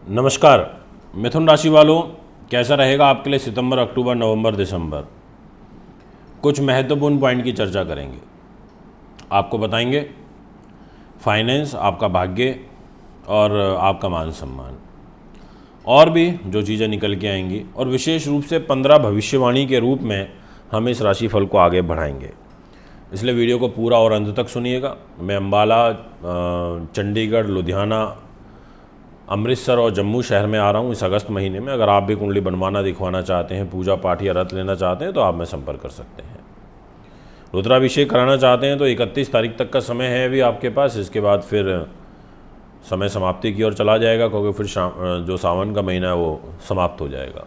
नमस्कार मिथुन राशि वालों, कैसा रहेगा आपके लिए सितंबर, अक्टूबर, नवंबर, दिसंबर। कुछ महत्वपूर्ण पॉइंट की चर्चा करेंगे। आपको बताएंगे फाइनेंस, आपका भाग्य और आपका मान सम्मान, और भी जो चीज़ें निकल के आएंगी। और विशेष रूप से 15 भविष्यवाणी के रूप में हम इस राशिफल को आगे बढ़ाएंगे, इसलिए वीडियो को पूरा और अंत तक सुनिएगा। मैं अम्बाला, चंडीगढ़, लुधियाना, अमृतसर और जम्मू शहर में आ रहा हूँ इस अगस्त महीने में। अगर आप भी कुंडली बनवाना, दिखवाना चाहते हैं, पूजा पाठ या व्रत लेना चाहते हैं तो आप में संपर्क कर सकते हैं। रुद्राभिषेक कराना चाहते हैं तो 31 तारीख तक का समय है अभी आपके पास। इसके बाद फिर समय समाप्ति की ओर चला जाएगा, क्योंकि फिर जो सावन का महीना है वो समाप्त हो जाएगा।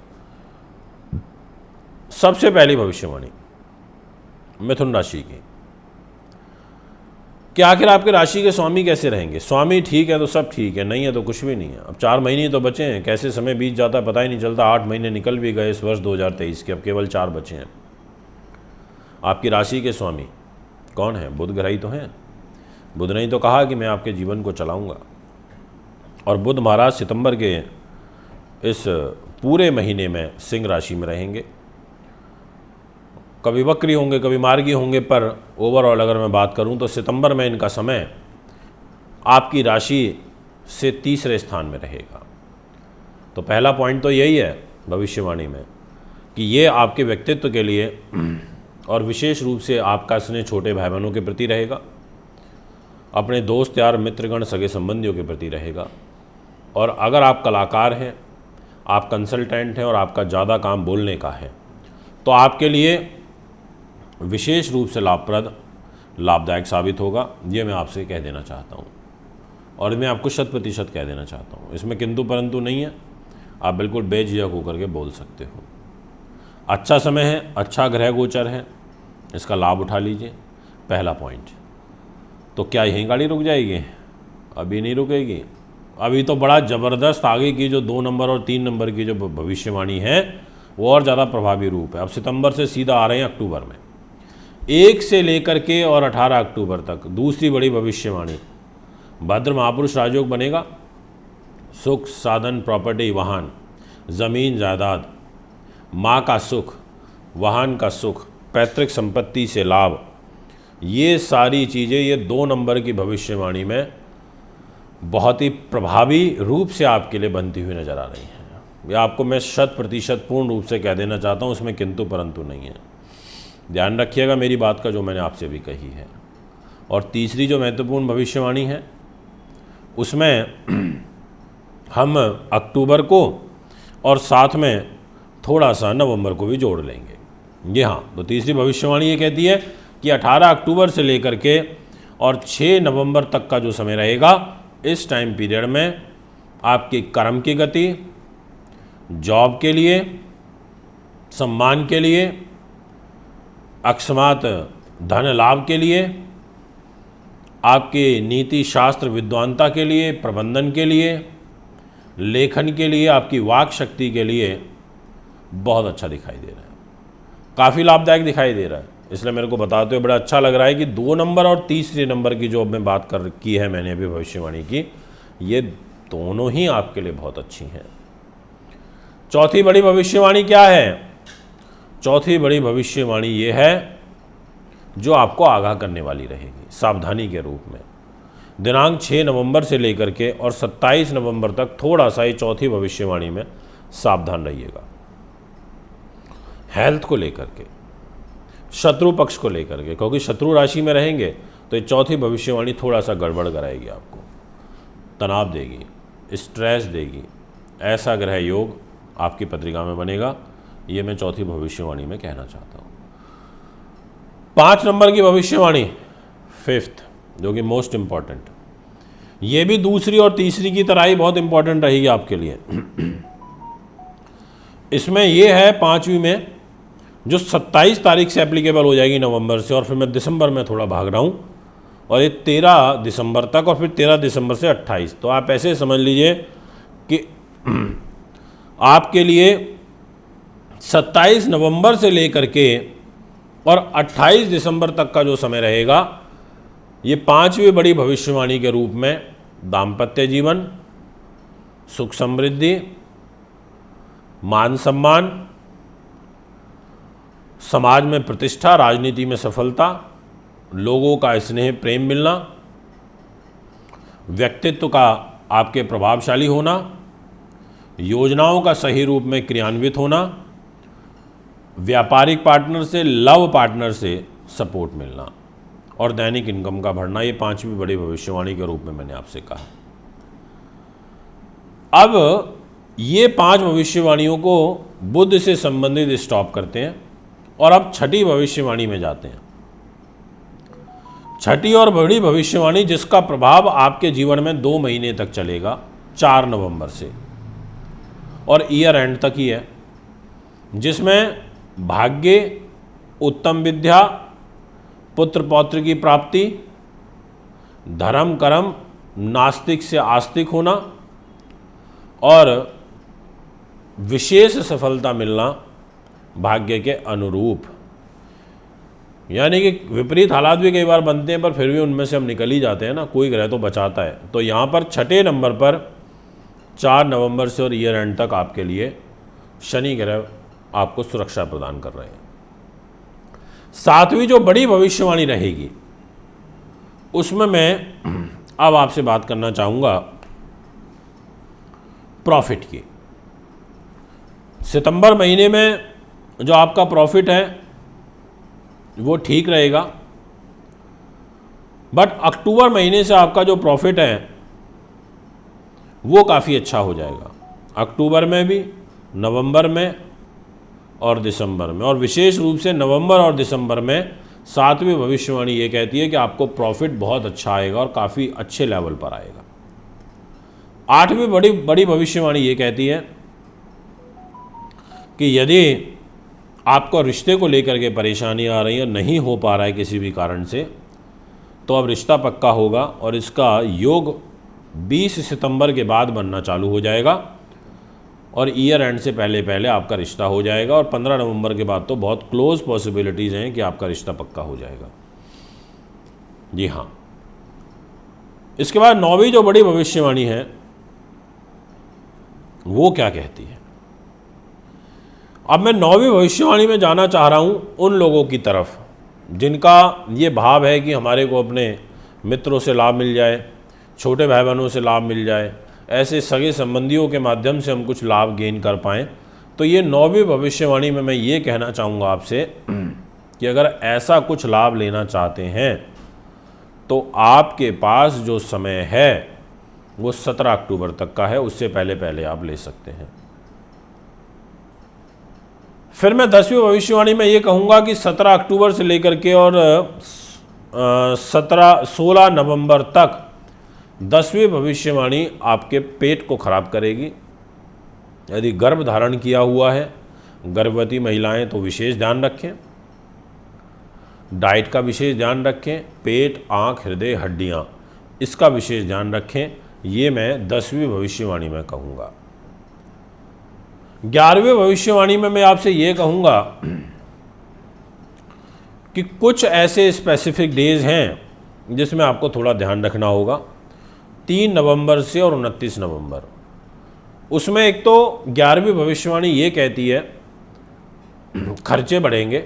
सबसे पहली भविष्यवाणी मिथुन राशि की कि आखिर आपके राशि के स्वामी कैसे रहेंगे। स्वामी ठीक है तो सब ठीक है, नहीं है तो कुछ भी नहीं है। अब 4 महीने तो बचे हैं, कैसे समय बीत जाता है पता ही नहीं चलता। 8 महीने निकल भी गए इस वर्ष 2023 के, अब केवल 4 बचे हैं। आपकी राशि के स्वामी कौन है? बुध ग्रह ही तो हैं। बुध ने ही तो कहा कि मैं आपके जीवन को चलाऊंगा। और बुध महाराज सितंबर के इस पूरे महीने में सिंह राशि में रहेंगे। कभी वक्री होंगे, कभी मार्गी होंगे, पर ओवरऑल अगर मैं बात करूं तो सितंबर में इनका समय आपकी राशि से तीसरे स्थान में रहेगा। तो पहला पॉइंट तो यही है भविष्यवाणी में कि ये आपके व्यक्तित्व के लिए और विशेष रूप से आपका स्नेह छोटे भाई बहनों के प्रति रहेगा, अपने दोस्त यार मित्रगण सगे संबंधियों के प्रति रहेगा। और अगर आप कलाकार हैं, आप कंसल्टेंट हैं और आपका ज़्यादा काम बोलने का है तो आपके लिए विशेष रूप से लाभदायक साबित होगा। ये मैं आपसे कह देना चाहता हूँ और मैं आपको 100% कह देना चाहता हूँ। इसमें किंतु परंतु नहीं है, आप बिल्कुल बेझिझक होकर के बोल सकते हो। अच्छा समय है, अच्छा ग्रह गोचर है, इसका लाभ उठा लीजिए। पहला पॉइंट। तो क्या यहीं गाड़ी रुक जाएगी? अभी नहीं रुकेगी। अभी तो बड़ा ज़बरदस्त आगे की जो 2 नंबर और 3 नंबर की जो भविष्यवाणी है वो और ज़्यादा प्रभावी रूप है। अब सितंबर से सीधा आ रहे हैं अक्टूबर में, 1 से लेकर के और 18 अक्टूबर तक दूसरी बड़ी भविष्यवाणी। भद्र महापुरुष राजयोग बनेगा। सुख, साधन, प्रॉपर्टी, वाहन, ज़मीन जायदाद, माँ का सुख, वाहन का सुख, पैतृक संपत्ति से लाभ, ये सारी चीज़ें ये 2 नंबर की भविष्यवाणी में बहुत ही प्रभावी रूप से आपके लिए बनती हुई नज़र आ रही हैं। ये आपको मैं 100% पूर्ण रूप से कह देना चाहता हूँ, इसमें किंतु परंतु नहीं है। ध्यान रखिएगा मेरी बात का, जो मैंने आपसे भी कही है। और तीसरी जो महत्वपूर्ण भविष्यवाणी है उसमें हम अक्टूबर को और साथ में थोड़ा सा नवंबर को भी जोड़ लेंगे। जी हाँ, तो तीसरी भविष्यवाणी ये कहती है कि 18 अक्टूबर से लेकर के और 6 नवंबर तक का जो समय रहेगा, इस टाइम पीरियड में आपके कर्म की गति, जॉब के लिए, सम्मान के लिए, अकस्मात धन लाभ के लिए, आपके नीति शास्त्र विद्वानता के लिए, प्रबंधन के लिए, लेखन के लिए, आपकी वाक शक्ति के लिए बहुत अच्छा दिखाई दे रहा है। काफ़ी लाभदायक दिखाई दे रहा है। इसलिए मेरे को बताते हुए बड़ा अच्छा लग रहा है कि 2 नंबर और तीसरे नंबर की जो अब मैं बात की है मैंने अभी भविष्यवाणी की, ये दोनों ही आपके लिए बहुत अच्छी हैं। चौथी बड़ी भविष्यवाणी क्या है? चौथी बड़ी भविष्यवाणी ये है जो आपको आगाह करने वाली रहेगी सावधानी के रूप में। दिनांक 6 नवंबर से लेकर के और 27 नवंबर तक थोड़ा सा ये चौथी भविष्यवाणी में सावधान रहिएगा। हेल्थ को लेकर के, शत्रु पक्ष को लेकर के, क्योंकि शत्रु राशि में रहेंगे तो ये चौथी भविष्यवाणी थोड़ा सा गड़बड़ कराएगी, आपको तनाव देगी, स्ट्रेस देगी। ऐसा ग्रह योग आपकी पत्रिका में बनेगा, ये मैं चौथी भविष्यवाणी में कहना चाहता हूँ। 5 नंबर की भविष्यवाणी, 5th, जो कि मोस्ट इम्पॉर्टेंट, ये भी दूसरी और तीसरी की तरह ही बहुत इंपॉर्टेंट रहेगी आपके लिए। इसमें ये है 5वीं में जो 27 तारीख से एप्लीकेबल हो जाएगी नवंबर से, और फिर मैं दिसंबर में थोड़ा भाग रहा हूँ, और ये 13 दिसंबर तक, और फिर 13 दिसंबर से 28। तो आप ऐसे समझ लीजिए कि आपके लिए 27 नवंबर से लेकर के और 28 दिसंबर तक का जो समय रहेगा, ये 5वीं बड़ी भविष्यवाणी के रूप में दाम्पत्य जीवन, सुख समृद्धि, मान सम्मान, समाज में प्रतिष्ठा, राजनीति में सफलता, लोगों का स्नेह प्रेम मिलना, व्यक्तित्व का आपके प्रभावशाली होना, योजनाओं का सही रूप में क्रियान्वित होना, व्यापारिक पार्टनर से, लव पार्टनर से सपोर्ट मिलना और दैनिक इनकम का बढ़ना। ये पांचवी बड़ी भविष्यवाणी के रूप में मैंने आपसे कहा। अब ये 5 भविष्यवाणियों को बुध से संबंधित स्टॉप करते हैं और अब छठी भविष्यवाणी में जाते हैं। छठी और बड़ी भविष्यवाणी जिसका प्रभाव आपके जीवन में 2 महीने तक चलेगा, 4 नवंबर से, और ईयर एंड तक ही है, जिसमें भाग्य, उत्तम विद्या, पुत्र पौत्र की प्राप्ति, धर्म कर्म, नास्तिक से आस्तिक होना और विशेष सफलता मिलना भाग्य के अनुरूप। यानी कि विपरीत हालात भी कई बार बनते हैं पर फिर भी उनमें से हम निकल ही जाते हैं ना, कोई ग्रह तो बचाता है। तो यहाँ पर छठे नंबर पर 4 नवंबर से और ईयर एंड तक आपके लिए शनि ग्रह आपको सुरक्षा प्रदान कर रहे हैं। 7वीं जो बड़ी भविष्यवाणी रहेगी उसमें मैं अब आपसे बात करना चाहूँगा प्रॉफिट की। सितंबर महीने में जो आपका प्रॉफिट है वो ठीक रहेगा, बट अक्टूबर महीने से आपका जो प्रॉफिट है वो काफ़ी अच्छा हो जाएगा। अक्टूबर में भी, नवंबर में और दिसंबर में, और विशेष रूप से नवंबर और दिसंबर में 7वीं भविष्यवाणी ये कहती है कि आपको प्रॉफिट बहुत अच्छा आएगा और काफ़ी अच्छे लेवल पर आएगा। 8वीं बड़ी भविष्यवाणी ये कहती है कि यदि आपको रिश्ते को लेकर के परेशानी आ रही है, नहीं हो पा रहा है किसी भी कारण से, तो अब रिश्ता पक्का होगा और इसका योग 20 सितंबर के बाद बनना चालू हो जाएगा और ईयर एंड से पहले पहले आपका रिश्ता हो जाएगा और 15 नवंबर के बाद तो बहुत क्लोज पॉसिबिलिटीज़ हैं कि आपका रिश्ता पक्का हो जाएगा। जी हाँ। इसके बाद 9वीं जो बड़ी भविष्यवाणी है वो क्या कहती है? अब मैं 9वीं भविष्यवाणी में जाना चाह रहा हूँ उन लोगों की तरफ जिनका ये भाव है कि हमारे को अपने मित्रों से लाभ मिल जाए, छोटे भाई बहनों से लाभ मिल जाए, ऐसे सगे संबंधियों के माध्यम से हम कुछ लाभ गेन कर पाएँ। तो ये 9वीं भविष्यवाणी में मैं ये कहना चाहूँगा आपसे कि अगर ऐसा कुछ लाभ लेना चाहते हैं तो आपके पास जो समय है वो 17 अक्टूबर तक का है, उससे पहले पहले आप ले सकते हैं। फिर मैं 10वीं भविष्यवाणी में ये कहूँगा कि 17 अक्टूबर से लेकर के और 16 नवंबर तक 10वीं भविष्यवाणी आपके पेट को खराब करेगी। यदि गर्भ धारण किया हुआ है, गर्भवती महिलाएं, तो विशेष ध्यान रखें, डाइट का विशेष ध्यान रखें, पेट, आँख, हृदय, हड्डियाँ, इसका विशेष ध्यान रखें। ये मैं 10वीं भविष्यवाणी में कहूँगा। 11वीं भविष्यवाणी में मैं आपसे ये कहूँगा कि कुछ ऐसे स्पेसिफिक डेज हैं जिसमें आपको थोड़ा ध्यान रखना होगा। 3 नवंबर से और 29 नवंबर, उसमें एक तो 11वीं भविष्यवाणी ये कहती है खर्चे बढ़ेंगे,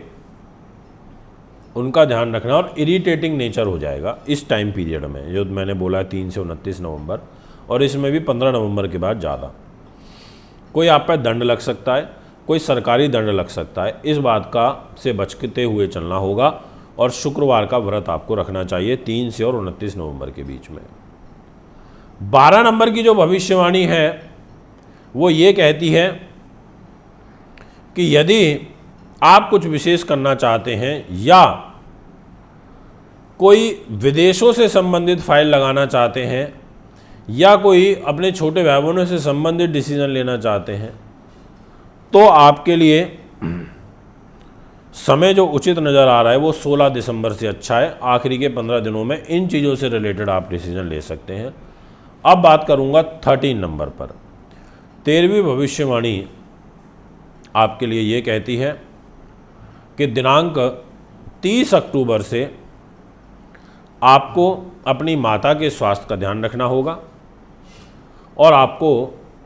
उनका ध्यान रखना, और इरिटेटिंग नेचर हो जाएगा इस टाइम पीरियड में जो मैंने बोला 3 से 29 नवंबर, और इसमें भी 15 नवंबर के बाद ज़्यादा। कोई आप पर दंड लग सकता है, कोई सरकारी दंड लग सकता है, इस बात का से बचते हुए चलना होगा। और शुक्रवार का व्रत आपको रखना चाहिए 3 से और 29 नवंबर के बीच में। 12 नंबर की जो भविष्यवाणी है वो ये कहती है कि यदि आप कुछ विशेष करना चाहते हैं या कोई विदेशों से संबंधित फाइल लगाना चाहते हैं या कोई अपने छोटे भाई बहनों से संबंधित डिसीजन लेना चाहते हैं, तो आपके लिए समय जो उचित नज़र आ रहा है वो 16 दिसंबर से अच्छा है। आखिरी के 15 दिनों में इन चीज़ों से रिलेटेड आप डिसीजन ले सकते हैं। अब बात करूंगा 13 नंबर पर। 13वीं भविष्यवाणी आपके लिए ये कहती है कि दिनांक 30 अक्टूबर से आपको अपनी माता के स्वास्थ्य का ध्यान रखना होगा और आपको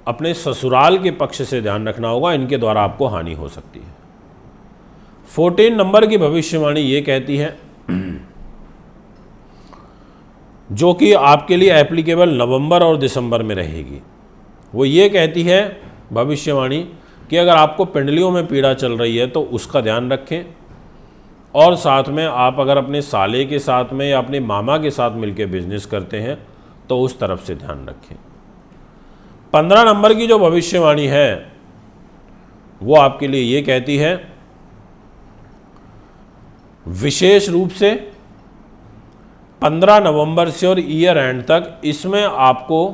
अपने ससुराल के पक्ष से ध्यान रखना होगा, इनके द्वारा आपको हानि हो सकती है। 14 नंबर की भविष्यवाणी ये कहती है, जो कि आपके लिए एप्लीकेबल नवंबर और दिसंबर में रहेगी। वो ये कहती है भविष्यवाणी कि अगर आपको पिंडलियों में पीड़ा चल रही है तो उसका ध्यान रखें, और साथ में आप अगर अपने साले के साथ में या अपने मामा के साथ मिलकर बिजनेस करते हैं तो उस तरफ से ध्यान रखें। 15 नंबर की जो भविष्यवाणी है वो आपके लिए ये कहती है, विशेष रूप से 15 नवंबर से और ईयर एंड तक इसमें आपको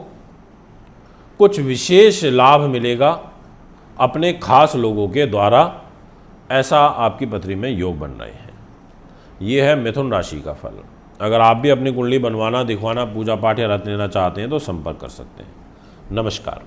कुछ विशेष लाभ मिलेगा अपने खास लोगों के द्वारा, ऐसा आपकी पत्री में योग बन रहे हैं। ये है मिथुन राशि का फल। अगर आप भी अपनी कुंडली बनवाना, दिखवाना, पूजा पाठ या रत्न लेना चाहते हैं तो संपर्क कर सकते हैं। नमस्कार।